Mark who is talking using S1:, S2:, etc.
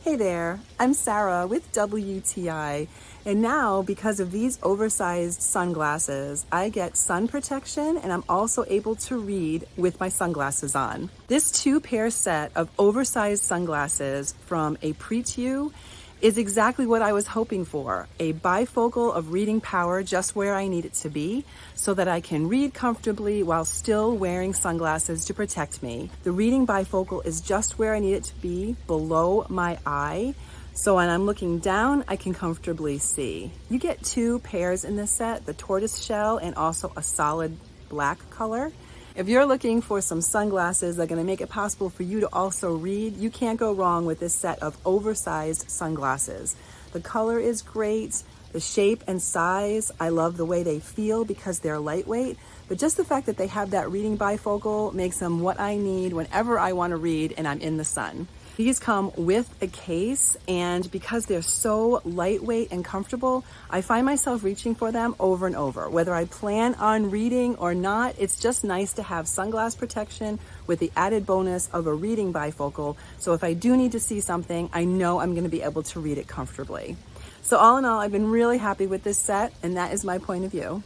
S1: Hey there, I'm Sarah with WTI, and now because of these oversized sunglasses, I get sun protection and I'm also able to read with my sunglasses on. This 2-pair set of oversized sunglasses from Apretyew is exactly what I was hoping for, a bifocal of reading power just where I need it to be so that I can read comfortably while still wearing sunglasses to protect me. The reading bifocal is just where I need it to be, below my eye, so when I'm looking down, I can comfortably see. You get 2 pairs in this set, the tortoise shell and also a solid black color. If you're looking for some sunglasses that are going to make it possible for you to also read, you can't go wrong with this set of oversized sunglasses. The color is great, the shape and size, I love the way they feel because they're lightweight, but just the fact that they have that reading bifocal makes them what I need whenever I want to read and I'm in the sun. These come with a case, and because they're so lightweight and comfortable, I find myself reaching for them over and over. Whether I plan on reading or not, it's just nice to have sunglass protection with the added bonus of a reading bifocal. So if I do need to see something, I know I'm going to be able to read it comfortably. So all in all, I've been really happy with this set, and that is my point of view.